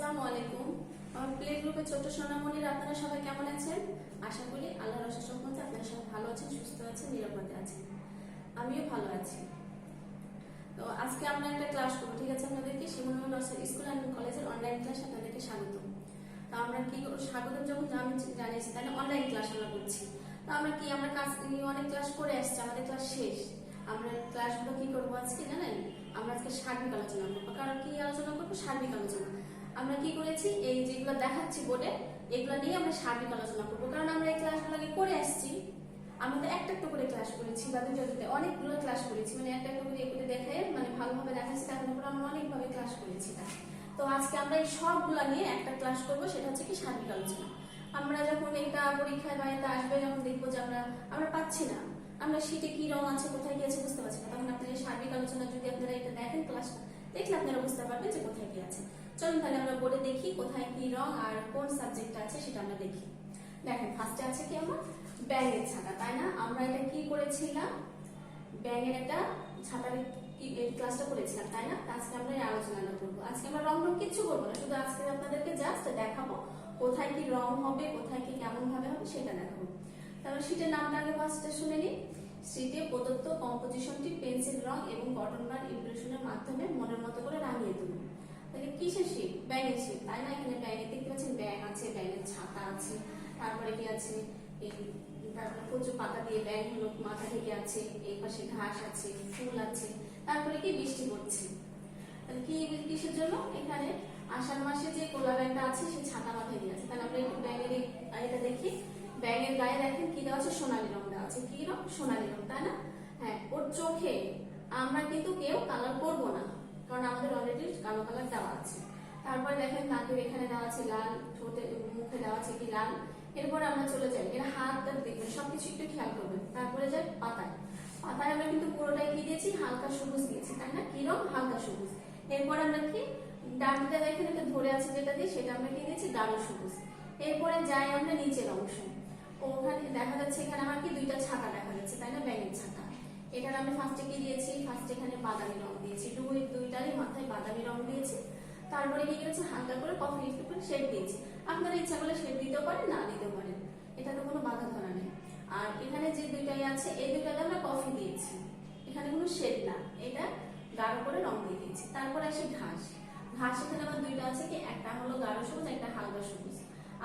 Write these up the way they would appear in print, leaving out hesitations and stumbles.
আসসালামু আলাইকুম। আমার প্লে গ্রুপের ছোট্ট সোনামণিরা আপনারা সবাই কেমন আছেন? আশা করি আল্লাহর অশেষ রহমতে আপনারা সবাই ভালো আছেন, সুস্থ আছেন, নিরাপদে আছেন। আমিও ভালো আছি। তো আজকে আমরা একটা ক্লাস করব, ঠিক আছে? আপনাদেরকে শিমুল নার্সারি স্কুল অ্যান্ড কলেজের অনলাইন ক্লাস আপনাদেরকে স্বাগত। তো আমরা কি স্বাগত যখন জানিয়েছি তাহলে অনলাইন ক্লাস আমরা করছি। তো আমরা কাজ অনেক ক্লাস করে আসছি, আমাদের ক্লাস শেষ। আমরা ক্লাসগুলো কি করবো আজকে জানেন? আমরা আজকে সার্বিক আলোচনা করবো। কারণ কি আলোচনা করবো? সার্বিক আলোচনা। আমরা কি করেছি, এই যেগুলো দেখাচ্ছি বোর্ডে, এগুলো নিয়ে আমরা সার্বিক আলোচনা করবো। কারণ আমরা এই ক্লাসগুলো আগে করে আসছি, আমাদের একটা একটা করে ক্লাস করেছি বা দুটো অনেকগুলো ক্লাস করেছি, মানে একটা একটা করে এগুলো দেখে মানে ভালোভাবে দেখাচ্ছি, তার উপর আমরা অনেকভাবে ক্লাস করেছি। তো আজকে আমরা এই সবগুলা নিয়ে একটা ক্লাস করবো, সেটা হচ্ছে কি সার্বিক আলোচনা। আমরা যখন এটা পরীক্ষায় বা এটা আসবে, যখন দেখবো যে আমরা পাচ্ছি না, আমরা শীটে কি রং আছে, কোথায় কি আছে বুঝতে পারছি না, তখন আপনারা সার্বিক আলোচনা যদি আপনারা এটা দেখেন ক্লাসটা, দেখলে আপনারা বুঝতে পারবেন যে কোথায় কি আছে। চলুন তাহলে আমরা বোর্ডে দেখি কোথায় কি রং আর কোন সাবজেক্ট আছে সেটা আমরা দেখি। দেখেন ফার্স্টে আছে কি আমার ব্যাঙের ছাতা, তাই না? আমরা এটা কি করেছিলাম, ব্যাঙের একটা ছাতার ক্লাসটা করেছিলাম, তাই না? আজকে আমরা এই আলোচনাটা করবো। আজকে আমরা রং কিচ্ছু করবো না, শুধু আজকে আপনাদেরকে জাস্ট দেখাবো কোথায় কি রং হবে, কোথায় কি কেমন ভাবে হবে সেটা দেখাবো। তারপর শীটের নামটা আগে ফার্স্টে শুনে নিই। শীটে প্রদত্ত কম্পোজিশনটি পেন্সিল রং এবং কটন বার ইমপ্রেশনের মাধ্যমে মনের মতো করে রাঙিয়ে তুলুন। তাহলে কিসের শীট? ব্যাঙের শীট, তাই না? এখানে ব্যাঙের দেখতে পাচ্ছেন, ব্যাঙ আছে, ব্যাঙের ছাতা আছে, তারপরে কি আছে, এই তারপরে প্রচুর পাতা দিয়ে ব্যাঙ হলো মাথা থেকে আছে, এই পাশে ঘাস আছে, ফুল আছে, তারপরে কি বৃষ্টি পড়ছে। তাহলে কি কিসের জন্য? এখানে আষাঢ় মাসে যে কোলা ব্যাঙটা আছে সে ছাতা মাথায় দিয়ে আছে। তাহলে আমরা একটু ব্যাঙের এটা দেখি। ব্যাঙের গায়ে দেখেন কি দেওয়া আছে, সোনালী রং দেওয়া আছে। কি রং? সোনালী রং, তাই না? হ্যাঁ, ওর চোখে আমরা কিন্তু কেউ কালার করবো না, কারণ আমাদের অলরেডি কালো কালার দেওয়া আছে। তারপরে দেখেন নাকের এখানে দেওয়া আছে লাল, ঠোঁটে মুখে দেওয়া আছে কি লাল। এরপর আমরা চলে যাই, এর হাতটা দেখবেন, সবকিছু একটু খেয়াল করবেন। তারপরে যাই পাতায়। পাতায় আমরা কিন্তু পুরোটাই কি দিয়েছি? হালকা সবুজ দিয়েছি, তাই না? কি রং? হালকা সবুজ। এরপর আমরা কি ডানটা দেখেন এটা ধরে আছে যেটা দিয়ে, সেটা আমরা কি দিয়েছি? গাঢ় সবুজ। এরপরে যাই আমরা নিচের অংশ, ওখানে দেখা যাচ্ছে এখানে আমার কি দুইটা ছাতা দেখা যাচ্ছে, তাই না? ব্যাঙের ছাতা। এখানে আমি ফার্স্টে কি দিয়েছি? ফার্স্টে এখানে বাদামি রং দিয়েছি, দুইটারই মাথায় বাদামি রং দিয়েছি। তারপরে কি করেছি? হালকা করে কফি একটু করে শেড দিয়েছি। আপনারা ইচ্ছা করলে শেড দিতেও পারেন, না দিতেও পারেন, এটা তো কোনো বাধা ধরা নেই। আর এখানে যে দুইটাই আছে, এই দুইটাতে আমরা কফি দিয়েছি, এখানে কোনো শেড না, এটা গাঢ় করে রং দিয়ে দিয়েছি। তারপরে আসে ঘাস। ঘাস এখানে আমার দুইটা আছে, কি একটা হলো গাঢ় সবুজ, একটা হালকা সবুজ।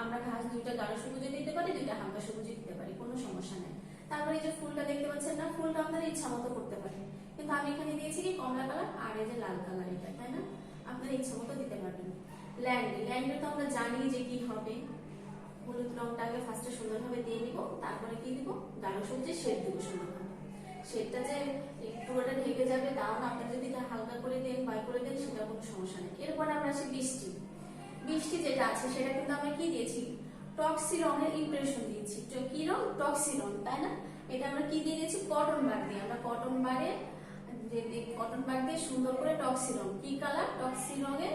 আমরা ঘাস দুইটা গাঢ় সবুজে দিতে পারি, দুইটা হালকা সবুজে দিতে পারি, কোনো সমস্যা নেই। তারপরে এই যে ফুলটা দেখতে পাচ্ছেন না, ফুলটা আপনারা ইচ্ছা মতো করতে পারেন, কিন্তু আমি এখানে দিয়েছি কি কমলা কালার আর এই যে লাল কালার, এটা, তাই না? আপনারা ইচ্ছা মতো দিতে পারবেন। ল্যান্ডে তো আমরা জানি যে কি হবে, হলুদ রংটাকে ফার্স্টে সুন্দরভাবে দিয়ে নিব, তারপরে কি দিব? গাঢ় সবুজে শেড দিব সুন্দরভাবে। শেডটা যে পুরোটা ঢেকে যাবে তাও না, আপনারা যদি হালকা করে দেন, বাই করে দেন, সেটা কোনো সমস্যা নেই। এরপর আমরা আসি বৃষ্টি। বৃষ্টি যেটা আছে সেটা কিন্তু আমরা কি দিয়েছি? টক্সি রঙের ইমপ্রেশন দিয়েছি। কি রং? টক্সি রং, তাই না? এটা আমরা কি দিয়ে দিয়েছি? কটন বার দিয়ে। আমরা কটন বার দিয়ে সুন্দর করে টক্সি রং, কি কালার? টক্সি রঙের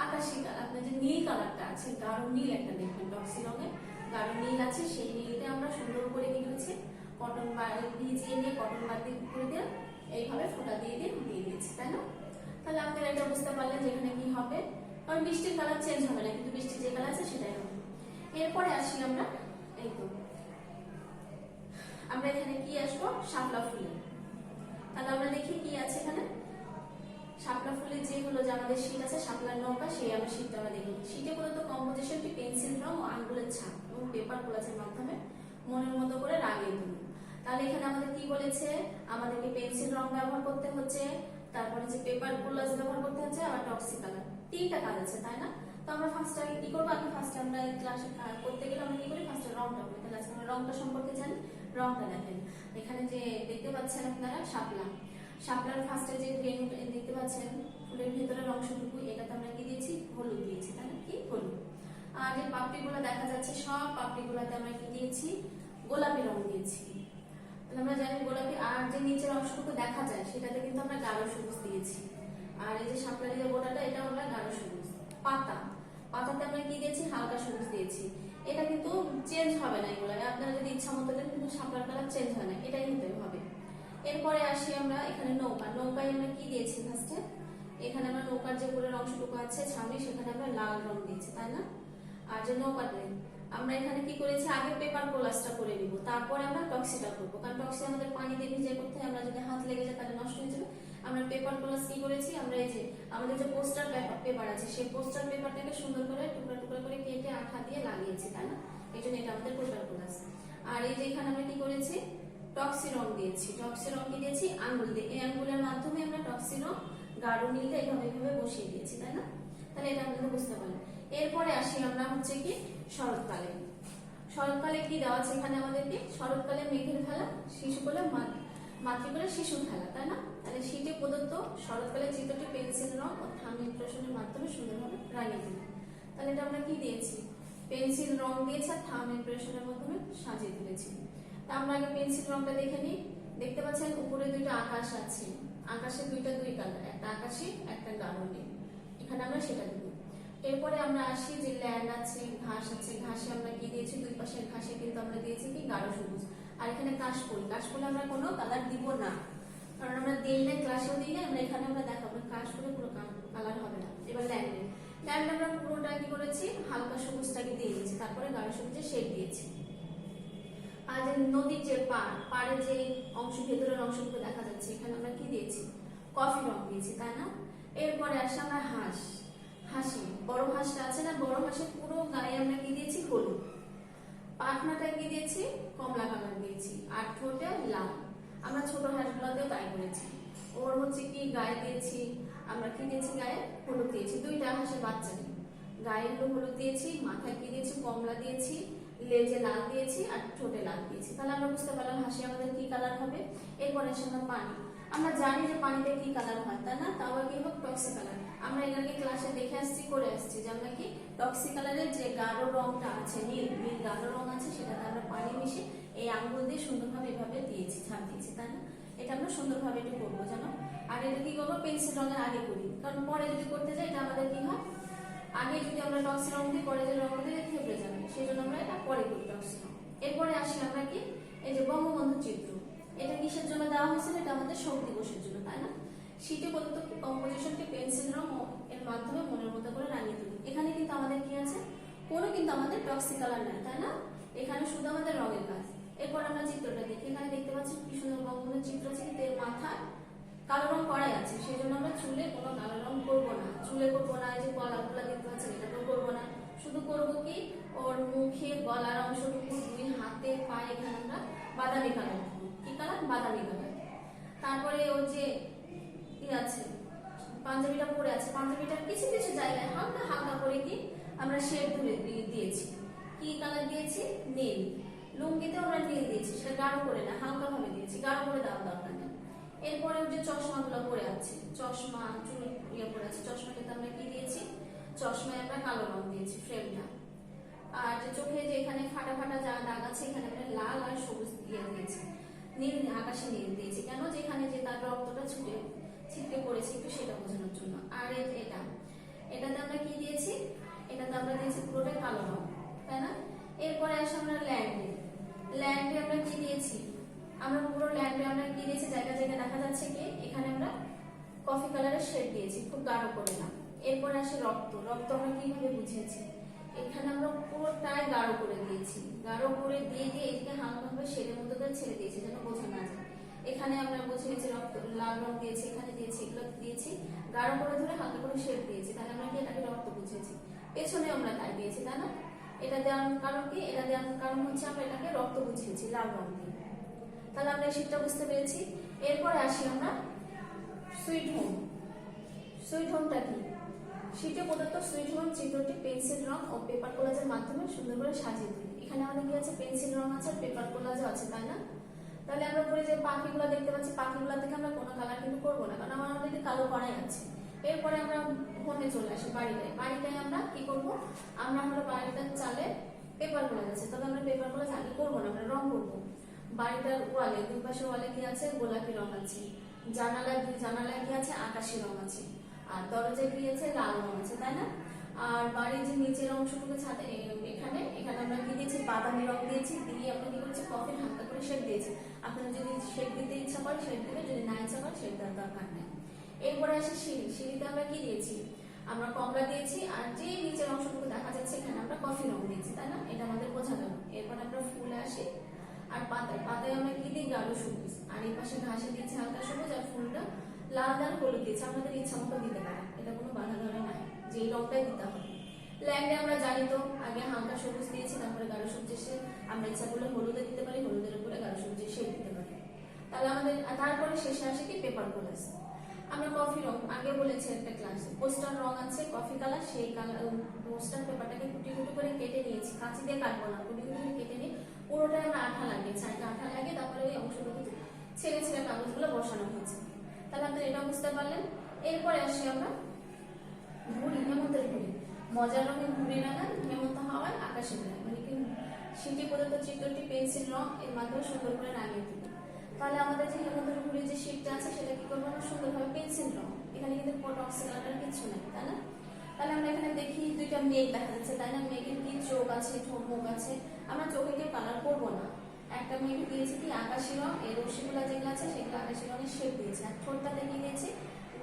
আকাশি কালার, আপনার যে নীল কালারটা আছে, গাঢ় নীল একটা দেখবেন, টক্সি রঙের গাঢ় নীল আছে, সেই নীলটা আমরা সুন্দর করে কি করেছি? কটন বার ভিজিয়ে নিয়ে কটন বার দিয়ে করে দিয়ে এইভাবে ফোঁটা দিয়ে দিয়েছি, তাই না? তাহলে আপনারা এটা বুঝতে পারলেন যেখানে কি হবে, কারণ বৃষ্টির কালার চেঞ্জ হবে না, কিন্তু বৃষ্টির যে কালার আছে সেটাই হবে। এরপরে আসি আমরা, এই তো আমরা এখানে কি আসবো? শাপলা ফুলের। তাহলে আমরা দেখি কি আছে এখানে। শাপলা ফুলের যে হলো যে আমাদের শীট আছে, শাপলার নৌকা, সেই আমরা শীটটা আমরা দেখি। শীটে মূলত কম্পোজিশনটি পেন্সিল রং ও আঙ্গুলের ছাপ এবং পেপার কোলাজের মাধ্যমে মনের মতো করে রাঙিয়ে তুলুন। তাহলে এখানে আমাদের কি বলেছে? আমাদেরকে পেন্সিল রং ব্যবহার করতে হচ্ছে, তারপরে যে পেপার কোলাজ ব্যবহার করতে হচ্ছে, আবার টক্সি কালার, তিনটা কাজ আছে, তাই না? তো আমরা ফার্স্ট আগে কি করবো? আমি ফার্স্ট আমরা ক্লাসে করতে গেলে আমরা কি করি? ফার্স্ট রংটা করি। তাহলে আজকে আমরা রংটা সম্পর্কে জানি। রংটা দেখেন, এখানে যে দেখতে পাচ্ছেন আপনারা শাপলা, শাপলার ফার্স্টে যে দেখতে পাচ্ছেন ফুলের ভেতরের অংশটুকু, এটাতে আমরা কি দিয়েছি? হলুদ দিয়েছি, তাই না? কি হলুদ। আর যে পাপড়িগুলো দেখা যাচ্ছে, সব পাপড়িগুলোতে আমরা কি দিয়েছি? গোলাপি রং দিয়েছি। আমরা জানি গোলাপি। আর যে নিচের অংশটুকু দেখা যায় সেটাতে কিন্তু আমরা গাঢ় সবুজ দিয়েছি। আর এই যে শাপলার যে গোটাটা, এটা আমরা গাঢ় সবুজ। পাতাতে আমরা কি দিয়েছি? হালকা সবুজ দিয়েছি। এটা কিন্তু চেঞ্জ হবে না, এগুলো আপনারা যদি ইচ্ছা মতো দেন, কিন্তু শাপলার কালার চেঞ্জ হয় না, এটাই নিতে হবে। এরপরে আসি আমরা এখানে নৌকায় আমরা কি দিয়েছি? ফার্স্টে এখানে আমরা নৌকার যে উপরের অংশটুকু আছে ছাউনি, সেখানে আমরা লাল রং দিয়েছি, তাই না? আর যে নৌকাতে আমরা এখানে কি করেছি, আগে পেপার কোলাজটা করে নিব, তারপরে আমরা টক্সিটা করবো, কারণ টক্সি আমাদের পানি দিয়ে ভিজে করতে হয়, আমরা যদি হাত লেগে যায় তাহলে নষ্ট হয়ে যাবে। আমরা পেপার কোলাজ কি করেছি, আমরা এই যে আমাদের যে পোস্টার পেপার আছে, সেই পোস্টার পেপারটাকে সুন্দর করে টুকরা টুকরা করে কেটে আঠা দিয়ে লাগিয়েছি, তাই না? এই জন্য এটা আমাদের পেপার কোলাজ। আর এই যে এখানে আমরা কি করেছি, টক্সি রং দিয়েছি। টক্সি রং কি দিয়েছি, আঙ্গুল দিয়ে, এই আঙ্গুলের মাধ্যমে আমরা টক্সি রং গাঢ় নীলটা এইভাবে এইভাবে বসিয়ে দিয়েছি, তাই না? তাহলে এটা আপনারা বুঝতে পারলেন। এরপরে আসি আমরা হচ্ছে কি শরৎকালে। শরৎকালে কি দেওয়া আছে এখানে আমাদেরকে, শরৎকালে মেঘের খেলা, শিশুকালে মাতৃকালে শিশুর খেলা, তাই না? তাহলে শীতে প্রদত্ত শরৎকালে চিত্রটি পেন্সিল রং ও থাম ইমপ্রেশনের মাধ্যমে সুন্দরভাবে রাঙিয়ে দিল। তাহলে এটা আমরা কি দিয়েছি, পেন্সিল রং দিয়েছি আর থাম ইমপ্রেশনের মাধ্যমে সাজিয়ে তুলেছি। তা আমরা আগে পেন্সিল রংটা দেখে নিই। দেখতে পাচ্ছেন উপরে দুইটা আকাশ আছে, আকাশে দুই কালার, একটা আকাশি একটা গাঢ় নীল, এখানে আমরা সেটা দেব। এরপরে আমরা আসি যে ল্যান্ড আছে, ঘাস আছে, ঘাসে আমরা কি দিয়েছি, দুই পাশের ঘাসে কিন্তু আমরা দিয়েছি কি গাঢ় সবুজ। আর এখানে কাশফুল, কাশফুলে আমরা কোনো কালার দিব না, কারণ আমরা দিলে ক্লাসেও দিলে আমরা এখানে আমরা দেখাবো কাশফুলে পুরো কালার হবে না। এবার ল্যান্ডে আমরা পুরোটা কি করেছি, হালকা সবুজটাকে দিয়ে দিয়েছি, তারপরে গাঢ় সবুজের শেড দিয়েছি। আর যে নদীর যে পাড়ের যে অংশ, ভেতরের অংশগুলো দেখা যাচ্ছে, এখানে আমরা কি দিয়েছি, কফি রং দিয়েছি, তাই না? এরপরে আসে আমরা হাসি, বড় হাঁসটা আছে না, বড় হাঁসের পুরো গায়ে আমরা কি দিয়েছি, হলুদ। পাখনাটা কি দিয়েছি, কমলা কালার দিয়েছি, আর ঠোঁটে লাল। আমরা ছোট হাঁসগুলোতেও তাই করেছি। ওর হচ্ছে কি গায়ে দিয়েছি, আমরা কি দিয়েছি, গায়ে হলুদ দিয়েছি। দুইটা হাঁসের বাচ্চা নেই, গায়ে হলুদ দিয়েছি, মাথায় কি দিয়েছি, কমলা দিয়েছি, লেজে লাল দিয়েছি, আর ঠোঁটে লাল দিয়েছি। তাহলে আমরা বুঝতে পারলাম হাসি আমাদের কি কালার হবে। এরপরে আসে আমরা পানি। আমরা জানি যে পানিতে কি কালার হয়, তাই না? তাও কি হবে, টক্সি কালার। আমরা এখানে ক্লাসে দেখে আসছি, করে আসছি যে আমরা কি টক্সি কালারের যে গাঢ় রংটা আছে, নীল গাঢ় রং আছে, সেটাতে আমরা পানি মিশে এই আঙ্গুল দিয়ে সুন্দরভাবে এভাবে দিয়েছি, ছাপ দিয়েছি, তাই না? এটা আমরা সুন্দরভাবে একটু করবো জানো। আর এটা কি করবো, পেন্সিল রঙের আগে করি, কারণ পরে যদি করতে যাই এটা আমাদের কি হয়, আগে যদি আমরা টক্সি রং দিই পরে যে রং দিয়ে থেপে যাবে, সেই জন্য আমরা এটা পরে করি টক্সি রং। এরপরে আসি আমরা কি, এই যে বঙ্গবন্ধু চিত্র, এটা কিসের জন্য দেওয়া হয়েছিল, এটা আমাদের শোক দিবসের জন্য, তাই না? শীতে প্রদত্ত কম্পোজিশনকে পেন্সিল রং এর মাধ্যমে মনের মতো করে রাঙিয়ে তুলি। এখানে কিন্তু আমাদের কি আছে, কোনো কিন্তু আমাদের টক্সি কালার নাই, তাই না? এখানে শুধু আমাদের রঙের কাজ। এরপর আমরা চিত্রটা দেখি, এখানে দেখতে পাচ্ছি কি সুন্দর বঙ্গবন্ধুর চিত্র আছে, কিন্তু এর মাথা কালো রং করাই আছে, সেই জন্য আমরা চুলে কোনো কালো রং করবো না, চুলে করবো না। এই যে গলাগুলা দেখতে পাচ্ছেন, এটাও করবো না। শুধু করবো কি, ওর মুখে গলার অংশটুকু, দুই হাতে পায়ে এখানে আমরা বাদামি কালার, কি কালার, বাদামি কালার। তারপরে ওর যে কি আছে, পাঞ্জাবিটা পরে আছে, পাঞ্জাবিটার কিছু কিছু জায়গায় হালকা হালকা করে কি আমরা শেড তুলে দিয়েছি। কি কালার দিয়েছি, নীল। লুঙ্গিতেও আমরা নীল দিয়েছি, সেটা গাঢ় করে না, হালকা ভাবে দিয়েছি, গাঢ় করে দেওয়ার দরকার নেই। এরপরে যে চশমাগুলো পরে আছে, চশমা চুল পরে আছে, চশমাটাতে আমরা কি দিয়েছি, চশমায় আমরা কালো রং দিয়েছি ফ্রেমটা। আর যে চোখে যে এখানে ফাটা ফাটা যা দাগ আছে, এখানে আমরা লাল আর সবুজ দিয়ে দিয়েছি, নীল আকাশে নীল দিয়েছি। কেন, যেখানে যে তার রক্তটা ছিটকে পড়েছে একটু, সেটা বোঝানোর জন্য। আর এটাতে আমরা কি দিয়েছি, এটাতে আমরা দিয়েছি পুরোটাই কালো রং, তাই না? এরপরে আসে আমরা ল্যান্ডে আমরা কি দিয়েছি, আমরা পুরো ল্যান্ডে আমরা কি দিয়েছি, জায়গা জায়গায় দেখা যাচ্ছে কি এখানে আমরা কফি কালারের শেড দিয়েছি, খুব গাঢ় করে না। এরপরে আসে রক্ত আমরা কিভাবে বুঝিয়েছি, এখানে আমরা পুরোটাই গাঢ় করে দিয়েছি, গাঢ় করে দিয়ে এদিকে হালকাভাবে শেডের মতো করে ছেড়ে দিয়েছি যেন বোঝা না যায়। এখানে আমরা বুঝিয়েছি রক্ত, লাল রং দিয়েছি, এখানে দিয়েছি, এগুলো দিয়েছি, গাঢ় করে ধরে হালকা করে শেড দিয়েছি, তাহলে আমরা কি এটাকে রক্ত বুঝিয়েছি। পেছনে আমরা তাই দিয়েছি, তাই না? এটা দেওয়ার কারণ কি, এটা দেওয়ার কারণ হচ্ছে আমরা এটাকে রক্ত বুঝিয়েছি লাল রং দিয়ে। তাহলে আমরা এই শীতটা বুঝতে পেরেছি। এরপরে আসি আমরা সুইট হোমটা কি, শীতে প্রদত্ত সুইট হোম চিত্রটি পেন্সিল রং ও পেপার কোলাজের মাধ্যমে সুন্দর করে সাজিয়ে তুলি। এখানে আমাদের কি আছে, পেন্সিল রং আছে, পেপার কোলাজও আছে, তাই না? তাহলে আমরা পরে যে পাখিগুলো দেখতে পাচ্ছি, পাখিগুলো থেকে আমরা কোনো কালার কিন্তু করবো না, কারণ আমাদের কালো করাই আছে। এরপরে আমরা হোমে চলে আসি, বাড়িটায় আমরা কি করব, আমরা হলো বাড়িটার চালে পেপার কোলাজ আছে, তবে আমরা পেপার কোলাজ আগে করবো না, আমরা রং করবো। বাড়িটার ওয়ালে, দুই পাশে ওয়ালে কি আছে, গোলাপি রং আছে। জানালায় কি আছে, আকাশি রং আছে। আর দরজায় কি আছে, লাল রং আছে, তাই না? আর বাড়ির যে নিচের অংশটুকু ছাদে, এখানে আমরা কি দিয়েছি, বাদামি রং দিয়েছি, দিয়ে আমরা কি করেছি, কফির হালকা করে শেড দিয়েছি। আপনারা যদি শেড দিতে ইচ্ছা করে শেড দিবে, যদি না ইচ্ছা করে শেড দেওয়ার দরকার নেই। এরপরে আসে সিঁড়ি। সিঁড়িতে আমরা কি দিয়েছি? আমরা কমলা দিয়েছি, আর যে নিচের অংশটুকু দেখা যাচ্ছে এখানে আমরা কফি রং দিয়েছি, তাই না? এটা আমাদের বোঝা গেল। এরপর আমরা ফুলে আসি, আর পাতায় আমরা কি দিই? গাঢ় সবুজ। আর এই পাশে ঘাসে দিয়েছি হালকা সবুজ, আর ফুলটা লাল লাল হলুদ দিয়েছি। আমাদের ইচ্ছা মতো দিতে পারে, এটা কোনো বাধা ধরে নাই, যে এই রংটাই দিতে হবে। ল্যান্ডে আমরা জানি তো, আগে হালকা সবুজ দিয়েছি, তারপরে গাঢ় সবুজ এসে আমরা ইচ্ছা করলে হলুদে দিতে পারি, হলুদের উপরে গাঢ় সবুজ শেড দিতে পারি। তাহলে আমাদের তারপরে শেষে আসে কি? Paper collars. আমরা কফি রং আগে বলেছি একটা ক্লাসে, পোস্টার রং আছে কফি কালার, সেই কালার পোস্টার পেপারটাকে কুটি কুটি করে কেটে নিয়েছি, কাঁচি দিয়ে কাটবো না, কুটি কুটি করে কেটে নিয়ে পুরোটাই আমরা আঠা লাগিয়েছি। আঠা লাগিয়ে তারপরে ওই অংশটুকুতে ছেড়ে ছেড়ে কাগজগুলো বসানো হয়েছে। তাহলে আপনারা এটা বুঝতে পারলেন। এরপরে আসি আমরা ঘুড়ি, হেমন্তের ঘুড়ি। মজার রঙের ঘুড়ি রাখা হেমন্ত হওয়ায় আকাশে বেড়ায়, মানে কি সিটি প্রদত্ত চিত্রটি পেন্সিল রং এর মাধ্যমে সুন্দর করে রাঙিয়ে দিবে। তাহলে আমাদের যে হেমন্তের ঘুড়ির যে শীটটা আছে সেটা কি করবো? আমরা সুন্দরভাবে পেন্সিল রং, এখানে কিন্তু টক্সিক কালার কিছু নেই, তাই না? তাহলে আমরা এখানে দেখি দুইটা মেঘ দেখা যাচ্ছে, তাই না? মেঘের কি চোখ আছে, ঠোঁট মুখ আছে, আমরা চোখে কেউ কালার করবো না। একটা মেঘ দিয়েছি কি আকাশি রং, এই রশ্মিগুলো যেগুলো আছে সেগুলো আকাশি রঙের শেপ দিয়েছি, আর ঠোঁটটাতে কি দিয়েছি?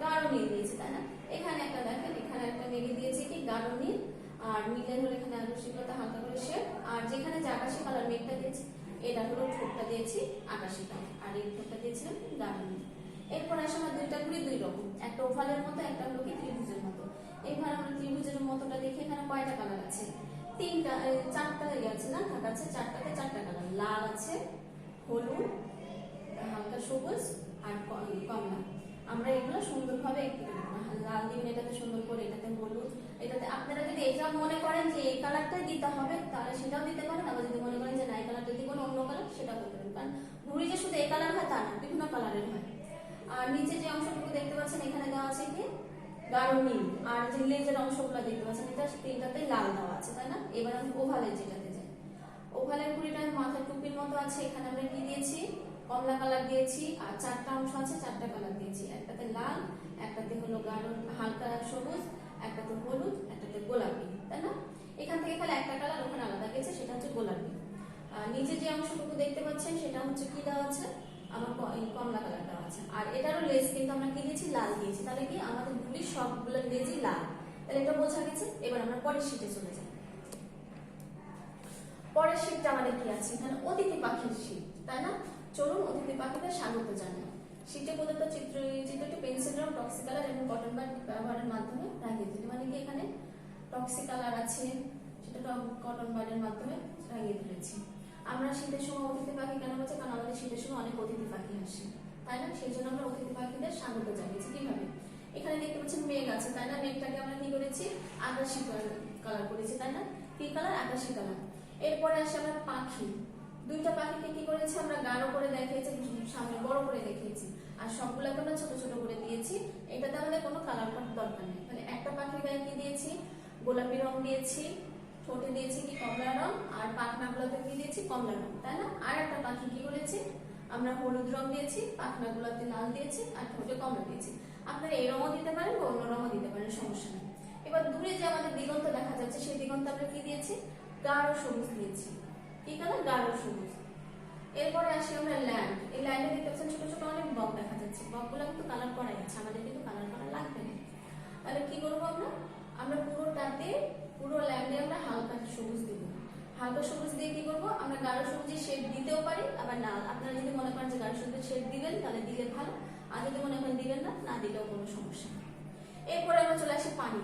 গাঢ় নীল দিয়েছি, তাই না? এখানে একটা দেখেন, এখানে একটা মেঘে দিয়েছি কি গাঢ় নীল, আর নীলের হলো এখানে রশ্মিগুলোতে হালকা করে শেপ, আর যেখানে যে আকাশি কালার মেঘটা দিয়েছি এটা হলো ঠোঁটটা দিয়েছি আকাশি কালার, আর এই ঠোঁটটা দিয়েছিলাম গাঢ় নীল। এরপর আসে আমার দুইটা ঘুড়ি দুই রকম, একটা ওভালের মতো, একটা হলো কি ত্রিভুজের মতো। এবার আমরা ত্রিভুজের মতোটা দেখি এখানে কয়টা কালার আছে? চারটা আছে না, থাকা আছে চারটাতে চারটা কালার, লাল আছে, হলুদ, হালকা সবুজ, আর কমলা। আমরা এগুলো সুন্দরভাবে একটু লাল দিবেন এটাতে সুন্দর করে, এটাতে হলুদ, এটাতে আপনারা যদি এটা মনে করেন যে এই কালারটাই দিতে হবে তাহলে সেটাও দিতে পারেন, আবার যদি মনে করেন যে না এই কালারটা দিব না অন্য কালার সেটাও করতে পারেন। কারণ ঘুড়ি যে শুধু এই কালার হয় তা না, বিভিন্ন কালারের হয়। আর নিচে যে অংশটুকু দেখতে পাচ্ছেন এখানে দেওয়া আছে কি গাঢ় নীল, আর যে লেজের অংশগুলো দেখতে পাচ্ছেন এটা তিনটাতে লাল দেওয়া আছে, তাই না? এবার আমি ওভালের যেটাতে যাই, ওভালের ঘুড়িটার মাথায় টুপির মতো আছে, এখানে আমরা কি দিয়েছি? কমলা কালার দিয়েছি, আর চারটা অংশ আছে, চারটা কালার দিয়েছি, একটাতে লাল, একটাতে হলো গাঢ় হালকা সবুজ, একটাতে হলুদ, একটাতে গোলাপি, তাই না? এখান থেকে খালি একটা কালার ওখানে আলাদা গেছে, সেটা হচ্ছে গোলাপি। আর নিচে যে অংশটুকু দেখতে পাচ্ছেন সেটা হচ্ছে কি দেওয়া আছে? আমার কমলা কালার দেওয়া আছে, আর এটারও লেজ কিন্তু আমরা কি দিয়েছি? লাল দিয়েছি। তাহলে কি আমাদের ঘুড়ির সবগুলোর লেজই লাল। তাহলে এটা বোঝা গেছে। এবার আমরা পরের শীটে চলে যাই। পরের শীটটা আমাদের কি আছে? এখানে অতিথি পাখির শীট, তাই না? চলুন অতিথি পাখিদের স্বাগত জানাই। শীটে প্রদত্ত চিত্রটি পেন্সিল রং, টক্সিক কালার এবং কটন বাড ব্যবহারের মাধ্যমে রাঙিয়ে তুলি। মানে কি এখানে টক্সিক কালার আছে, সেটা কটন বাডের মাধ্যমে রাঙিয়ে তুলেছি। আমরা শীতের সময় অতিথি পাখি কেন বলছি? কারণ আমাদের শীতের সময় অনেক অতিথি পাখি আসে, তাই না? সেই জন্য আমরা অতিথি পাখিদের স্বাগত জানিয়েছি। কিভাবে? এখানে দেখতে পাচ্ছেন মেঘ আছে, তাই না? মেঘটাকে আমরা কি করেছি? আকাশি কালার করেছি, তাই না? কি কালার? আকাশি কালার। এরপরে আসে আমরা পাখি, দুইটা পাখিকে কি করেছি? আমরা গাঢ় করে দেখিয়েছি, সামনে বড় করে দেখিয়েছি, আর সবগুলোকে আমরা ছোট ছোট করে দিয়েছি। এটাতে আমাদের কোনো কালার করার দরকার নেই। মানে একটা পাখির গায়ে কি দিয়েছি? গোলাপি রং দিয়েছি, ঠোঁটে দিয়েছি কি কমলা রং, আর পাখনাগুলোতে কি দিয়েছি? কমলা রং, তাই না? আর একটা পাখি কি করেছি? আমরা হলুদ রং দিয়েছি, পাখনাগুলোতে লাল দিয়েছি, আর ঠোঁটে কমলা দিয়েছি। আপনারা এই রঙও দিতে পারেন বা অন্য রঙও দিতে পারেন, সমস্যা নেই। এবার দূরে যে আমাদের দিগন্ত দেখা যাচ্ছে সেই দিগন্ত আমরা কি দিয়েছি? গাঢ় সবুজ দিয়েছি। কি কালার? গাঢ় সবুজ। এরপরে আসি আমরা ল্যান্ড। এই ল্যান্ডে দেখতে পাচ্ছেন ছোট ছোট অনেক বক দেখা যাচ্ছে, বকগুলো কিন্তু কালার করাই আছে, আমাদের কিন্তু কালার করা লাগবে না। তাহলে কি করবো আমরা? আমরা পুরোটাতে, পুরো ল্যান্ডে আমরা হালকা সবুজ দিব। হালকা সবুজ দিয়ে কি করবো? আমরা গাঢ় সবুজের শেড দিতেও পারি, আবার না। আপনারা যদি মনে করেন যে গাঢ় সবুজের শেড দিবেন তাহলে দিলে ভালো, আর যদি মনে করেন দিবেন না, না দিলেও কোনো সমস্যা নেই। এরপরে আমরা চলে আসি পানি।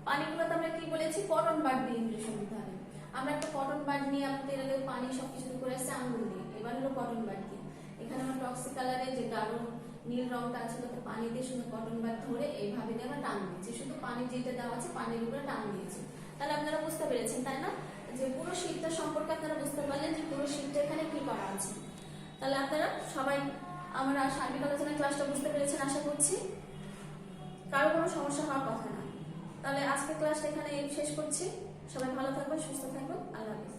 পানিগুলোতে আমরা কি বলেছি? কটন বাড দিয়ে ইমপ্রেশন দিতে হবে। আমরা একটা কটন বাড নিয়ে আমাদের এর পানি সবকিছু করে আসছে আঙুল দিয়ে, এবার হলো কটন বাড দিয়ে। এখানে আমরা টক্সিক কালারের যে গাঢ় নীল রংটা আছে তাতে পানি দিয়ে শুধু কটন বাড ধরে এইভাবে দিয়ে আমরা টান দিয়েছি, শুধু পানি যেটা দেওয়া আছে পানির উপরে টান দিয়েছি। তাহলে আপনারা বুঝতে পেরেছেন, তাই না? যে পুরো শীতটা সম্পর্কে আপনারা বুঝতে পারলেন যে পুরো শীতটা এখানে কি করা আছে। তাহলে আপনারা সবাই আমরা সার্বিক আলোচনার ক্লাসটা বুঝতে পেরেছেন আশা করছি, কারো কোনো সমস্যা হওয়ার কথা না। তাহলে আজকে ক্লাসটা এখানে শেষ করছি। সবাই ভালো থাকবেন, সুস্থ থাকবেন, আল্লাহ হাফেজ।